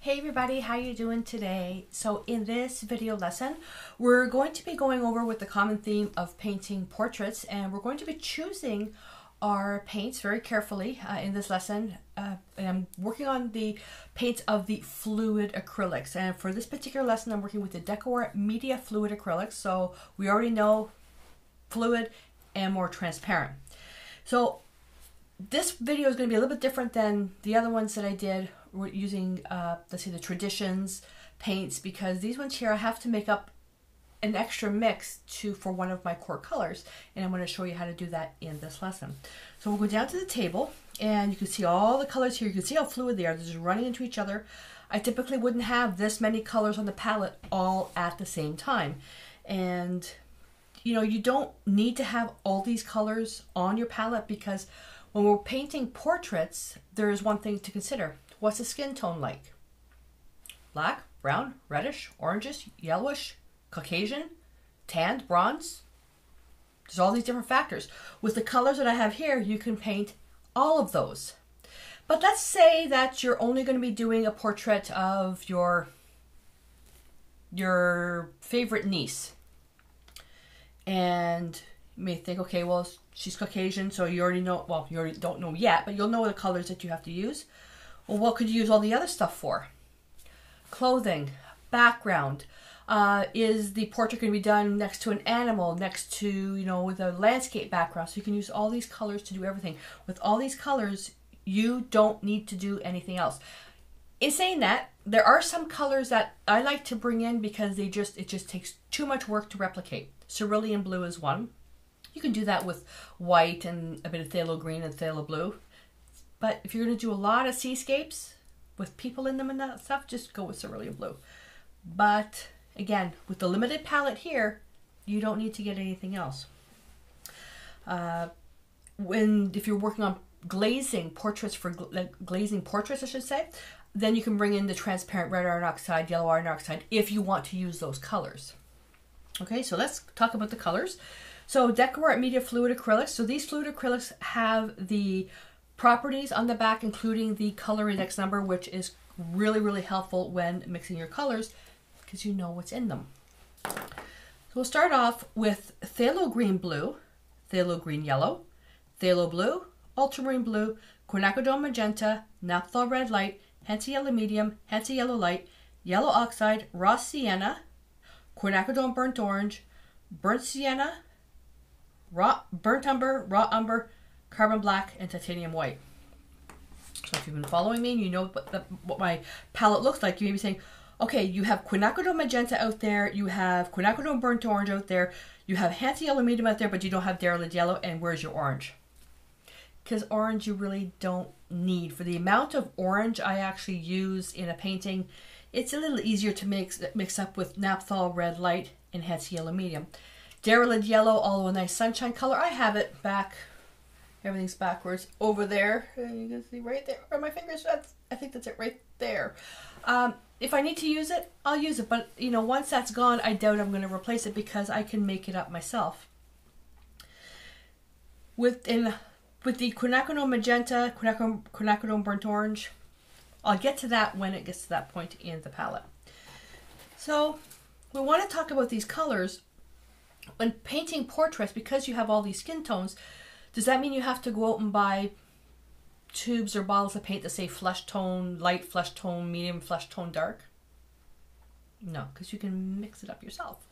Hey everybody, how you doing today? So in this video lesson, we're going to be going over with the common theme of painting portraits, and we're going to be choosing our paints very carefully in this lesson. And I'm working on the paints of the fluid acrylics, and for this particular lesson I'm working with the DecoArt Media Fluid Acrylics. So we already know fluid and more transparent. So this video is going to be a little bit different than the other ones that I did. We're using, let's say, the Traditions paints, because these ones here I have to make up an extra mix for one of my core colors, and I'm going to show you how to do that in this lesson. So we'll go down to the table, and you can see all the colors here. You can see how fluid they are. They're just running into each other. I typically wouldn't have this many colors on the palette all at the same time, and you know, you don't need to have all these colors on your palette, because when we're painting portraits, there is one thing to consider. What's the skin tone like? Black, brown, reddish, orangish, yellowish, Caucasian, tanned, bronze? There's all these different factors. With the colors that I have here, you can paint all of those. But let's say that you're only going to be doing a portrait of your favorite niece. And you may think, okay, well, she's Caucasian, so you already know, well, you already don't know yet, but you'll know the colors that you have to use. Well, what could you use all the other stuff for? Clothing, background. Is the portrait going to be done next to an animal, next to, you know, with a landscape background? So you can use all these colors to do everything. With all these colors, you don't need to do anything else. In saying that, there are some colors that I like to bring in because it just takes too much work to replicate. Cerulean blue is one. You can do that with white and a bit of phthalo green and phthalo blue. But if you're going to do a lot of seascapes with people in them and that stuff, just go with cerulean blue. But again, with the limited palette here, you don't need to get anything else. If you're working on glazing portraits, I should say, then you can bring in the transparent red iron oxide, yellow iron oxide, if you want to use those colors. Okay, so let's talk about the colors. So DecoArt Media Fluid Acrylics. So these fluid acrylics have the properties on the back, including the color index number, which is really, really helpful when mixing your colors because you know what's in them. So we'll start off with Phthalo Green Blue, Phthalo Green Yellow, Phthalo Blue, Ultramarine Blue, Quinacridone Magenta, Naphtha Red Light, Henty Yellow Medium, Henty Yellow Light, Yellow Oxide, Raw Sienna, Quinacridone Burnt Orange, Burnt Sienna, Burnt Umber, Raw Umber, Carbon Black, and Titanium White. So if you've been following me and you know what my palette looks like, you may be saying, okay, you have Quinacridone Magenta out there, you have Quinacridone Burnt Orange out there, you have Henty Yellow Medium out there, but you don't have Derelid Yellow, and where's your orange? Because orange you really don't need. For the amount of orange I actually use in a painting, it's a little easier to mix up with Naphtha Red Light and Henty Yellow Medium. Derelid Yellow, although a nice sunshine color, I have it back. Everything's backwards over there. You can see right there where my fingers. I think that's it right there. If I need to use it, I'll use it. But you know, once that's gone, I doubt I'm going to replace it because I can make it up myself. With the Quinacridone Magenta, Quinacridone Burnt Orange, I'll get to that when it gets to that point in the palette. So we want to talk about these colors when painting portraits. Because you have all these skin tones, does that mean you have to go out and buy tubes or bottles of paint that say flesh tone light, flesh tone medium, flesh tone dark? No, because you can mix it up yourself.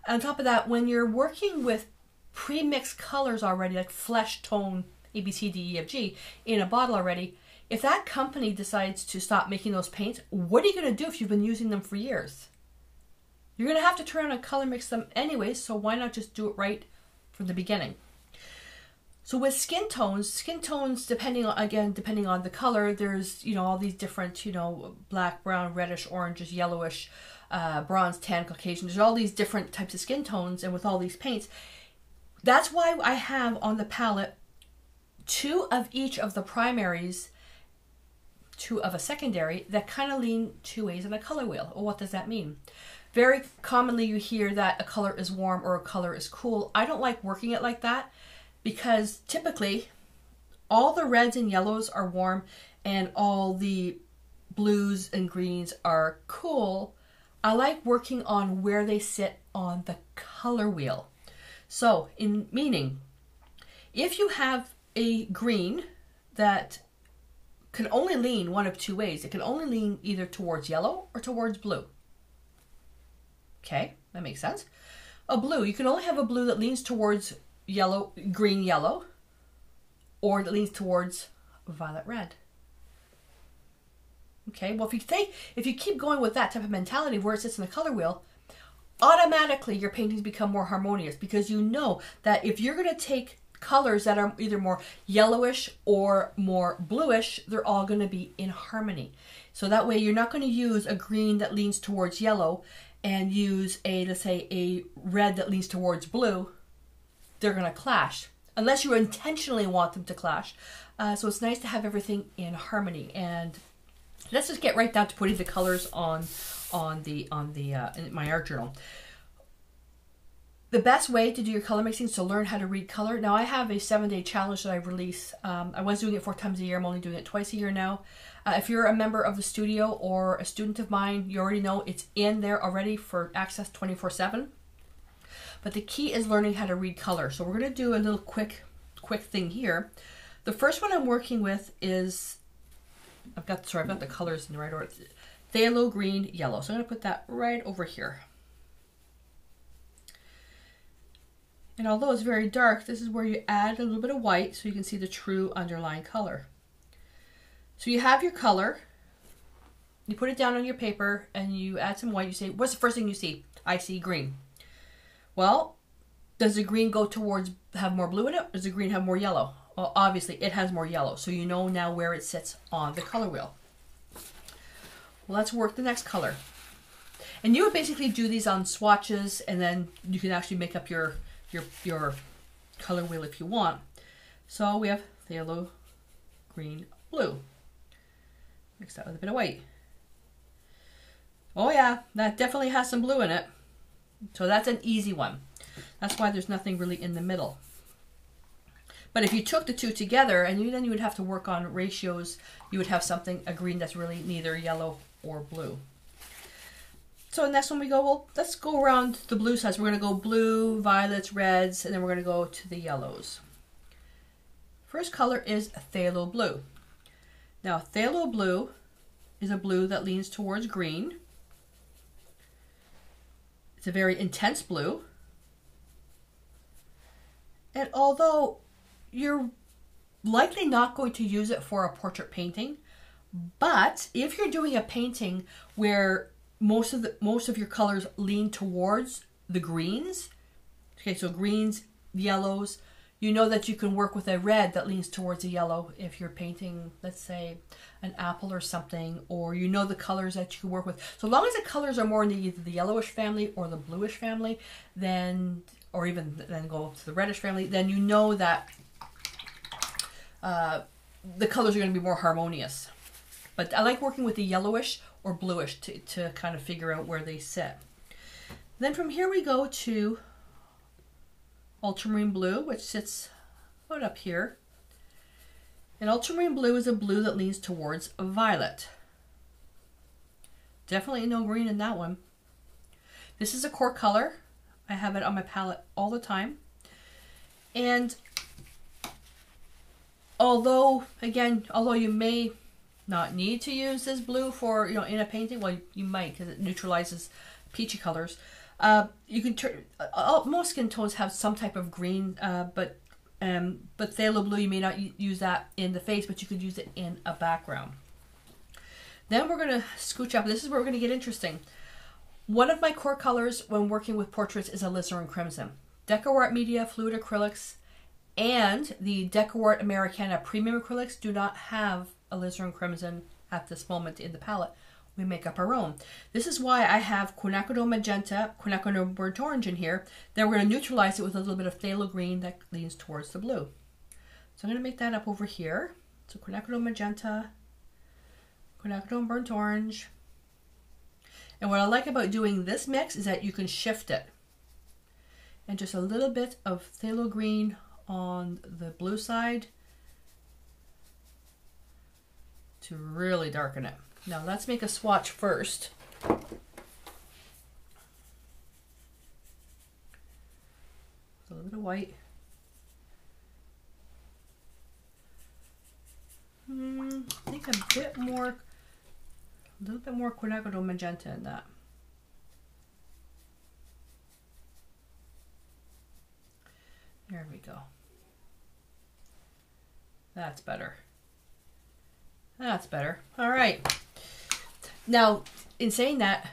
On top of that, when you're working with pre-mixed colors already, like flesh tone A, B, C, D, E, F, G, in a bottle already, if that company decides to stop making those paints, what are you going to do if you've been using them for years? You're going to have to turn and color mix them anyways, so why not just do it right from the beginning? So with skin tones, depending on the color, there's, you know, all these different, you know, black, brown, reddish, orangish, yellowish, bronze, tan, Caucasian. There's all these different types of skin tones, and with all these paints, that's why I have on the palette 2 of each of the primaries, 2 of a secondary that kind of lean 2 ways in a color wheel. Well, what does that mean? Very commonly you hear that a color is warm or a color is cool. I don't like working it like that, because typically all the reds and yellows are warm and all the blues and greens are cool, I like working on where they sit on the color wheel. So, in meaning, if you have a green that can only lean one of two ways, it can only lean either towards yellow or towards blue. Okay, that makes sense. A blue, you can only have a blue that leans towards yellow, green, yellow, or that leans towards violet, red. Okay, well, if you keep going with that type of mentality where it sits in the color wheel, automatically your paintings become more harmonious, because you know that if you're going to take colors that are either more yellowish or more bluish, they're all going to be in harmony. So that way you're not going to use a green that leans towards yellow and use let's say a red that leans towards blue. They're going to clash unless you intentionally want them to clash. So it's nice to have everything in harmony. And let's just get right down to putting the colors on in my art journal. The best way to do your color mixing is to learn how to read color. Now I have a 7-day challenge that I release. I was doing it 4 times a year. I'm only doing it twice a year now. If you're a member of the studio or a student of mine, you already know it's in there already for access 24/7. But the key is learning how to read color. So we're going to do a little quick thing here. The first one I'm working with is, I've got the colors in the right order. Phthalo green, yellow. So I'm going to put that right over here. And although it's very dark, this is where you add a little bit of white so you can see the true underlying color. So you have your color, you put it down on your paper, and you add some white. You say, what's the first thing you see? I see green. Well, does the green go towards, have more blue in it? Or does the green have more yellow? Well, obviously it has more yellow, so you know now where it sits on the color wheel. Well, let's work the next color. And you would basically do these on swatches, and then you can actually make up your color wheel if you want. So we have phthalo green, blue. Mix that with a bit of white. Oh yeah, that definitely has some blue in it. So that's an easy one. That's why there's nothing really in the middle. But if you took the two together, and then you would have to work on ratios, you would have a green that's really neither yellow or blue. So next one we go, well, let's go around the blue sides. We're going to go blue, violets, reds, and then we're going to go to the yellows. First color is phthalo blue. Now, phthalo blue is a blue that leans towards green. It's a very intense blue. And although you're likely not going to use it for a portrait painting, but if you're doing a painting where most of your colors lean towards the greens, okay, so greens, yellows, you know that you can work with a red that leans towards a yellow if you're painting, let's say, an apple or something, or you know the colors that you can work with. So long as the colors are more in either the yellowish family or the bluish family, then, or even then go to the reddish family, then you know that the colors are going to be more harmonious. But I like working with the yellowish or bluish to kind of figure out where they sit. Then from here we go to Ultramarine Blue, which sits about up here. And Ultramarine Blue is a blue that leans towards violet. Definitely no green in that one. This is a core color. I have it on my palette all the time. And although you may not need to use this blue for, in a painting, well, you might, because it neutralizes peachy colors. You can turn, most skin tones have some type of green, but phthalo blue, you may not use that in the face, but you could use it in a background. Then we're going to scooch up. This is where we're going to get interesting. One of my core colors when working with portraits is alizarin crimson. DecoArt Media Fluid Acrylics and the DecoArt Americana Premium Acrylics do not have alizarin crimson at this moment in the palette. We make up our own. This is why I have quinacridone magenta, quinacridone burnt orange in here. Then we're going to neutralize it with a little bit of phthalo green that leans towards the blue. So I'm going to make that up over here. So quinacridone magenta, quinacridone burnt orange. And what I like about doing this mix is that you can shift it. And just a little bit of phthalo green on the blue side to really darken it. Now let's make a swatch first. A little bit of white. I think a little bit more quinacridone magenta in that. There we go. That's better. That's better. All right. Now, in saying that,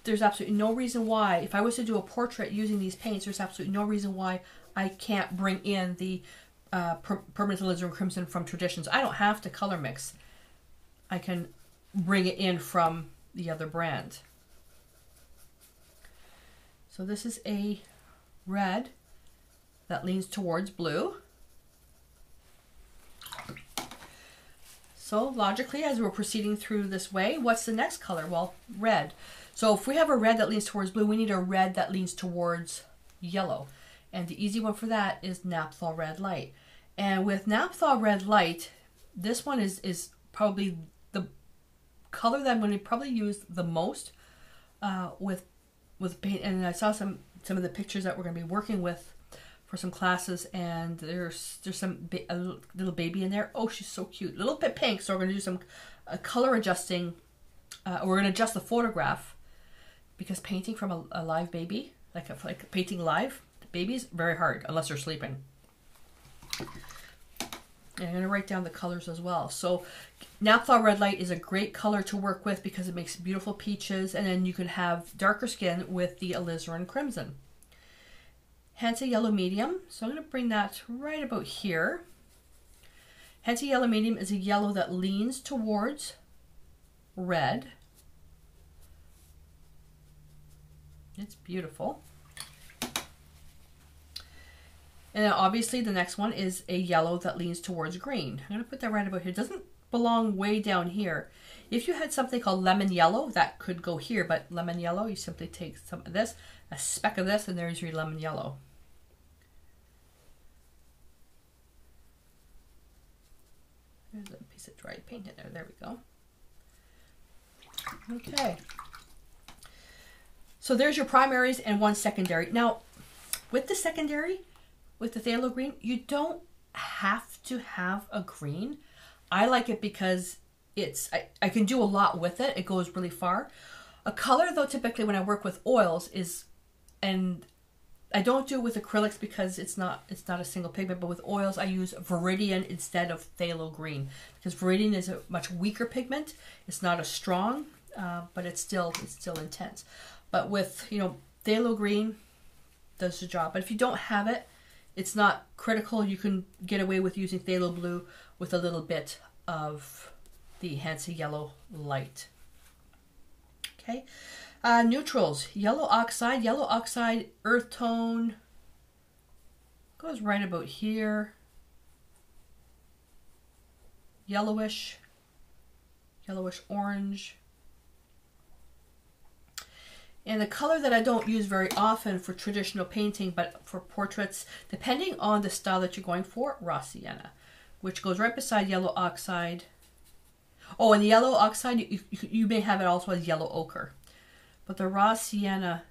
there's absolutely no reason why, if I was to do a portrait using these paints, there's absolutely no reason why I can't bring in the permanent alizarin crimson from Traditions. I don't have to color mix. I can bring it in from the other brand. So this is a red that leans towards blue. So logically, as we're proceeding through this way, what's the next color? Well, red. So if we have a red that leans towards blue, we need a red that leans towards yellow. And the easy one for that is Naphthol Red Light. And with Naphthol Red Light, this one is probably the color that I'm going to probably use the most with paint. And I saw some of the pictures that we're going to be working with for some classes, and there's a little baby in there. Oh, she's so cute, a little bit pink. So we're going to do some color adjusting. We're going to adjust the photograph, because painting from a live baby, like painting live babies, very hard unless they're sleeping. And I'm going to write down the colors as well. So Naphthol Red Light is a great color to work with because it makes beautiful peaches, and then you can have darker skin with the alizarin crimson. Hansa Yellow Medium, so I'm going to bring that right about here. Hansa Yellow Medium is a yellow that leans towards red. It's beautiful. And then obviously the next one is a yellow that leans towards green. I'm going to put that right about here. It doesn't belong way down here. If you had something called lemon yellow, that could go here, but lemon yellow, you simply take some of this, a speck of this, and there's your lemon yellow. There's a piece of dried paint in there. There we go. Okay. So there's your primaries and one secondary. Now, with the secondary, with the phthalo green, you don't have to have a green. I like it because I can do a lot with it. It goes really far. A color, though, typically when I work with oils is, and I don't do it with acrylics because it's not a single pigment, but with oils I use Viridian instead of phthalo green, because Viridian is a much weaker pigment. It's not as strong, but it's still intense. But with, phthalo green does the job. But if you don't have it, it's not critical. You can get away with using phthalo blue with a little bit of the Hansa Yellow Light. Okay. Neutrals, yellow oxide, earth tone, goes right about here, yellowish orange. And the color that I don't use very often for traditional painting, but for portraits, depending on the style that you're going for, raw sienna, which goes right beside yellow oxide. Oh, and the yellow oxide, you may have it also as yellow ochre. But the raw sienna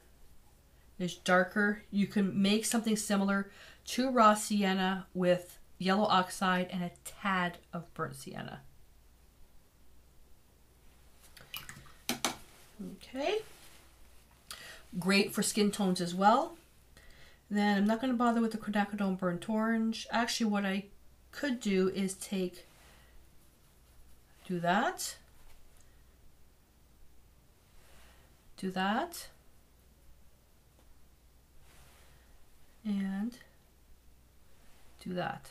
is darker. You can make something similar to raw sienna with yellow oxide and a tad of burnt sienna. Okay. Great for skin tones as well. Then I'm not going to bother with the quinacridone burnt orange. Actually, what I could do is do that, and do that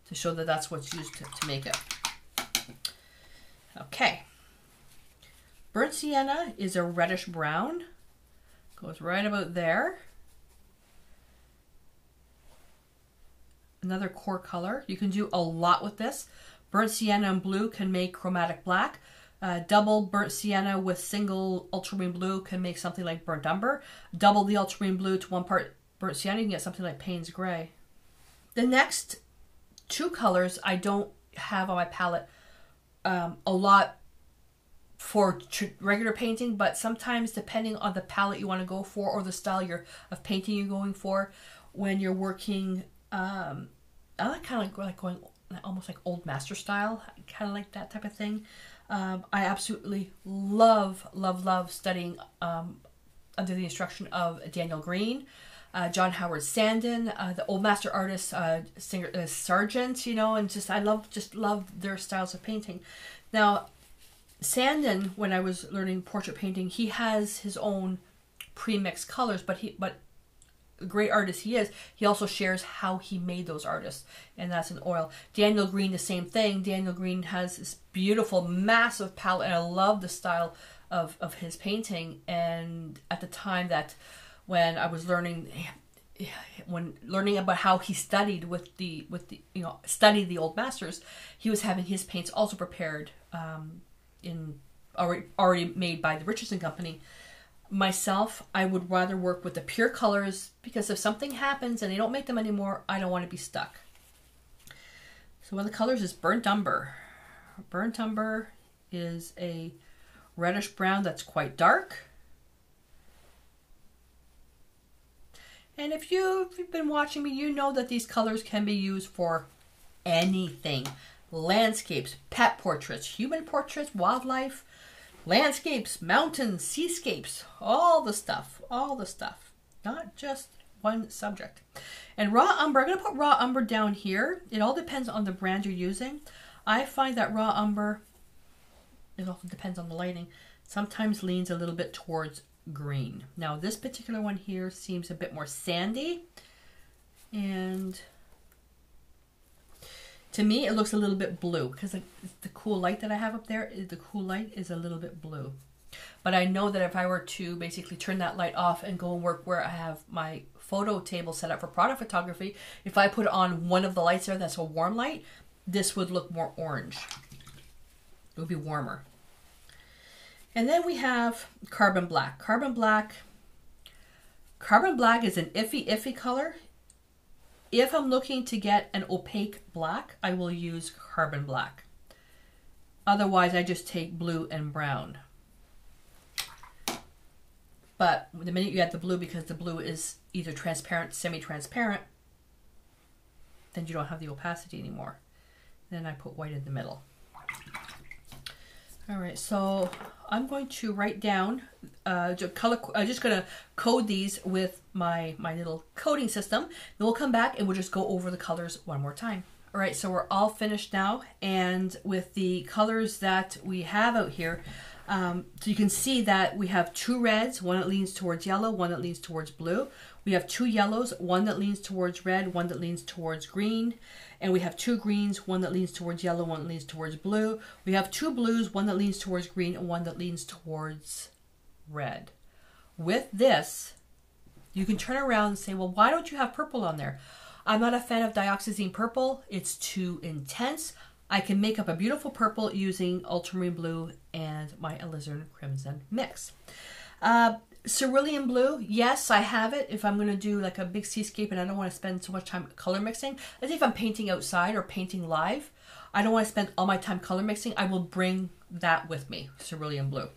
to show that that's what's used to make it. Okay. Burnt sienna is a reddish brown. Goes right about there. Another core color. You can do a lot with this. Burnt sienna and blue can make chromatic black. Double burnt sienna with single ultramarine blue can make something like burnt umber. Double the ultramarine blue to 1 part burnt sienna, you can get something like Payne's gray. The next two colors I don't have on my palette a lot for regular painting, but sometimes depending on the palette you want to go for or the style of painting you're going for, when you're working, I like kind of like going almost like old master style, kind of like that type of thing. I absolutely love studying under the instruction of Daniel Green, John Howard Sandon, the old master artist, singer, Sargent, you know, and I love their styles of painting. Now, Sandon, when I was learning portrait painting, he has his own pre-mixed colors, but a great artist he is, he also shares how he made those artists, and that's in oil. Daniel Green, the same thing. Daniel Green has this beautiful, massive palette, and I love the style of his painting. And at the time that when I was learning about how he studied with the studied the old masters, he was having his paints also prepared in already made by the Richardson Company. Myself, I would rather work with the pure colors, because if something happens and they don't make them anymore, I don't want to be stuck. So one of the colors is Burnt Umber. Burnt Umber is a reddish brown that's quite dark. And if you've been watching me, you know that these colors can be used for anything. Landscapes, pet portraits, human portraits, wildlife, landscapes, mountains, seascapes, all the stuff, not just one subject. And raw umber, I'm going to put raw umber down here. It all depends on the brand you're using. I find that raw umber, it also depends on the lighting, sometimes leans a little bit towards green. Now this particular one here seems a bit more sandy, and to me, it looks a little bit blue because the cool light that I have up there, the cool light is a little bit blue. But I know that if I were to basically turn that light off and go and work where I have my photo table set up for product photography, if I put on one of the lights there that's a warm light, this would look more orange. It would be warmer. And then we have Carbon Black. Carbon Black is an iffy color. If I'm looking to get an opaque black, I will use Carbon Black. Otherwise, I just take blue and brown. But the minute you add the blue, because the blue is either transparent, semi-transparent, then you don't have the opacity anymore. Then I put white in the middle. All right, so I'm going to write down, I'm just going to code these with my little coding system. Then we'll come back and we'll just go over the colors one more time. All right, so we're all finished now. And with the colors that we have out here, so you can see that we have two reds, one that leans towards yellow, one that leans towards blue. We have two yellows, one that leans towards red, one that leans towards green. And we have two greens, one that leans towards yellow, one that leans towards blue. We have two blues, one that leans towards green and one that leans towards red. With this, you can turn around and say, well, why don't you have purple on there? I'm not a fan of dioxazine purple. It's too intense. I can make up a beautiful purple using Ultramarine Blue and my alizarin crimson mix. Cerulean blue, yes, I have it if I'm going to do like a big seascape and I don't want to spend so much time color mixing. I think if I'm painting outside or painting live, I don't want to spend all my time color mixing. I will bring that with me, cerulean blue.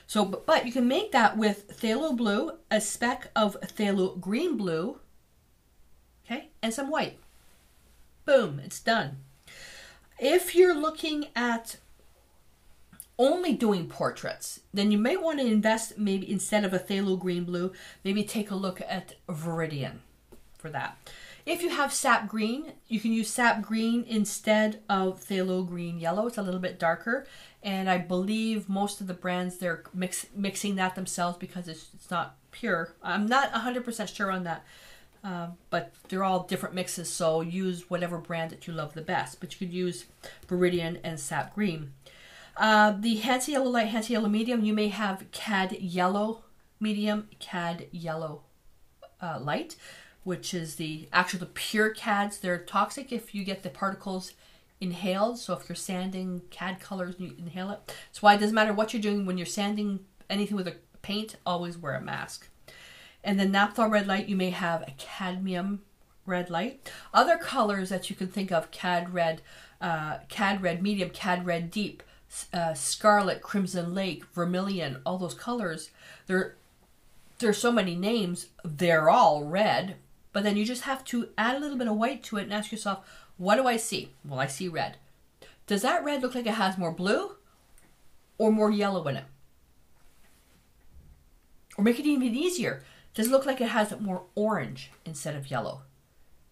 So, but you can make that with phthalo blue, a speck of phthalo green blue, okay, and some white. Boom, it's done. If you're looking at only doing portraits, then you may want to invest, maybe instead of a phthalo green blue, maybe take a look at Viridian for that. If you have sap green, you can use sap green instead of phthalo green yellow. It's a little bit darker, and I believe most of the brands, they're mixing that themselves because it's not pure. I'm not 100% sure on that, but they're all different mixes, so use whatever brand that you love the best. But you could use Viridian and sap green. The Hansa Yellow Light, Hansa Yellow Medium, you may have Cad Yellow Medium, Cad Yellow Light, which is the pure Cads. They're toxic if you get the particles inhaled. So if you're sanding Cad colors and you inhale it. That's why it doesn't matter what you're doing when you're sanding anything with a paint, always wear a mask. And then Naphtha Red Light, you may have a Cadmium Red Light. Other colors that you can think of, Cad Red Medium, Cad Red Deep, scarlet, crimson lake, vermilion, all those colors. There's so many names. They're all red. But then you just have to add a little bit of white to it and ask yourself, what do I see? Well, I see red. Does that red look like it has more blue or more yellow in it? Or make it even easier. Does it look like it has more orange instead of yellow?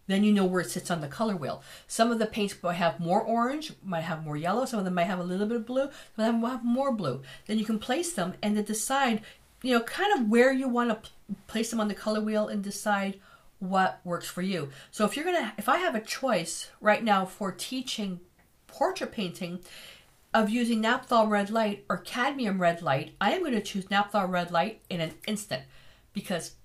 Then you know where it sits on the color wheel. Some of the paints might have more orange, might have more yellow. Some of them might have a little bit of blue. Some of them will have more blue. Then you can place them and then decide, you know, kind of where you want to place them on the color wheel and decide what works for you. So if I have a choice right now for teaching portrait painting of using Naphthol red light or cadmium red light, I am going to choose Naphthol red light in an instant, because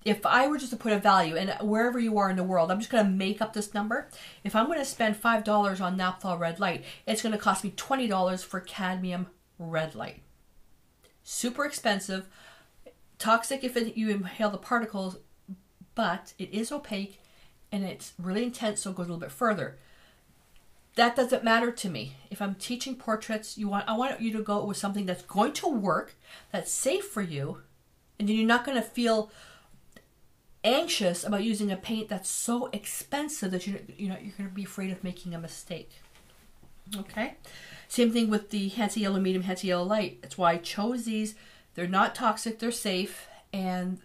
if I were just to put a value, and wherever you are in the world, I'm just going to make up this number. If I'm going to spend $5 on Naphthol red light, it's going to cost me $20 for cadmium red light. Super expensive, toxic if you inhale the particles, but it is opaque and it's really intense, so it goes a little bit further. That doesn't matter to me. If I'm teaching portraits, I want you to go with something that's going to work, that's safe for you, and then you're not going to feel anxious about using a paint that's so expensive that you're going to be afraid of making a mistake. Okay? Same thing with the Hansa Yellow Medium, Hansa Yellow Light. That's why I chose these. They're not toxic, they're safe, and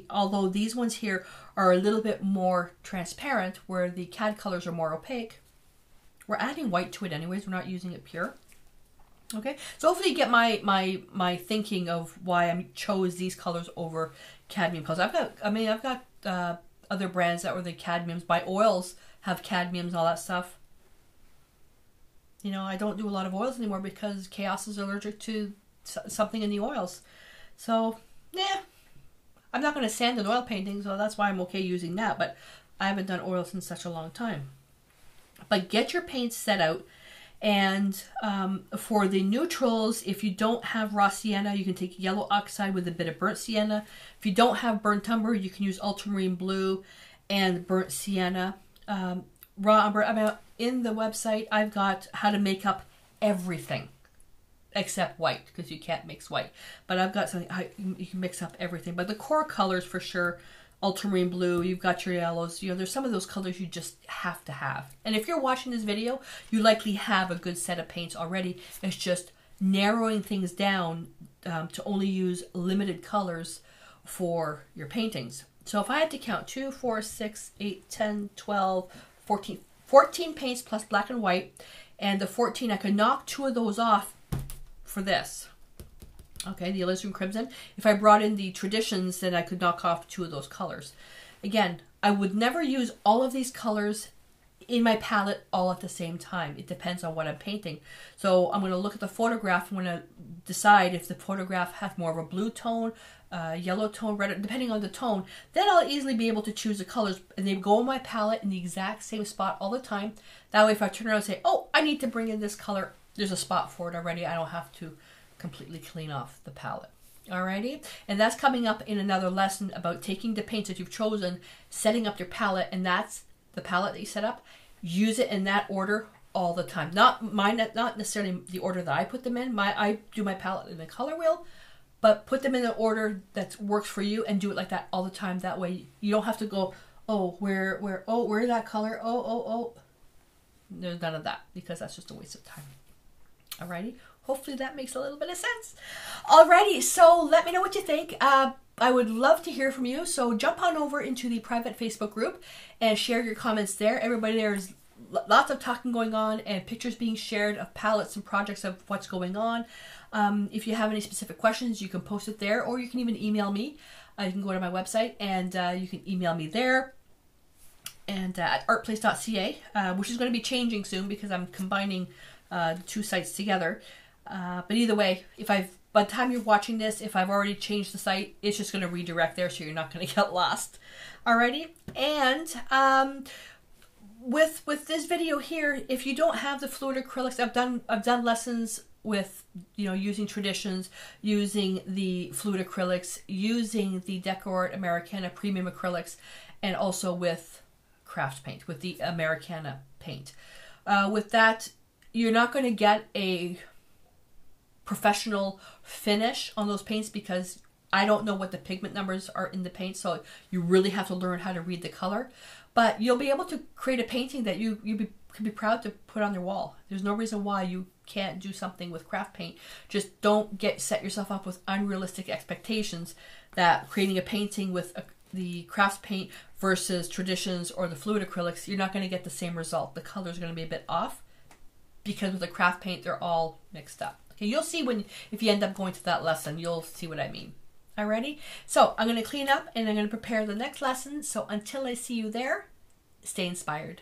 although these ones here are a little bit more transparent, where the CAD colors are more opaque, we're adding white to it anyways. We're not using it pure. Okay, so hopefully you get my thinking of why I chose these colors over cadmium colors. I've got other brands that were the cadmiums. My oils have cadmiums and all that stuff. You know, I don't do a lot of oils anymore because Chaos is allergic to something in the oils. So, yeah, I'm not going to sand an oil painting, so that's why I'm okay using that. But I haven't done oils in such a long time. But get your paints set out. And for the neutrals, if you don't have raw sienna, you can take yellow oxide with a bit of burnt sienna. If you don't have burnt umber, you can use ultramarine blue and burnt sienna. Raw umber, in the website, I've got how to make up everything except white, because you can't mix white. But I've got something, you can mix up everything. But the core colors for sure, ultramarine blue, you've got your yellows, there's some of those colors you just have to have. And if you're watching this video, you likely have a good set of paints already. It's just narrowing things down to only use limited colors for your paintings. So if I had to count 2, 4, 6, 8, 10, 12, 14 paints plus black and white, and the 14, I could knock 2 of those off for this. Okay, the alizarin crimson. If I brought in the traditions, then I could knock off 2 of those colors. Again, I would never use all of these colors in my palette all at the same time. It depends on what I'm painting. So I'm going to look at the photograph. I'm going to decide if the photograph has more of a blue tone, yellow tone, red, depending on the tone. Then I'll easily be able to choose the colors, and they go in my palette in the exact same spot all the time. That way, if I turn around and say, oh, I need to bring in this color, there's a spot for it already. I don't have to completely clean off the palette. Alrighty, and that's coming up in another lesson about taking the paints that you've chosen, setting up your palette, and that's the palette that you set up. Use it in that order all the time. Not necessarily the order that I put them in. I do my palette in the color wheel, but put them in the order that works for you, and do it like that all the time. That way you don't have to go, oh, where's that color? Oh. There's none of that, because that's just a waste of time. Alrighty. Hopefully that makes a little bit of sense. Alrighty, so let me know what you think. I would love to hear from you. So jump on over into the private Facebook group and share your comments there. Everybody there is lots of talking going on and pictures being shared of palettes and projects of what's going on. If you have any specific questions, you can post it there, or you can even email me. You can go to my website and you can email me there. And at ArtPlace.ca, which is going to be changing soon because I'm combining the 2 sites together. But either way, by the time you're watching this, if I've already changed the site, it's just going to redirect there, so you're not going to get lost. Alrighty, and with this video here, if you don't have the fluid acrylics, I've done lessons with using traditions, using the fluid acrylics, using the DecoArt Americana premium acrylics, and also with craft paint, with the Americana paint. With that, you're not going to get a professional finish on those paints because I don't know what the pigment numbers are in the paint, so you really have to learn how to read the color. But you'll be able to create a painting that you can be proud to put on your wall. There's no reason why you can't do something with craft paint. Just don't set yourself up with unrealistic expectations that creating a painting with the craft paint versus traditions or the fluid acrylics, you're not going to get the same result. The colors are going to be a bit off because with the craft paint, they're all mixed up. Okay, you'll see if you end up going to that lesson, you'll see what I mean. Alrighty, so I'm going to clean up and I'm going to prepare the next lesson. So until I see you there, stay inspired.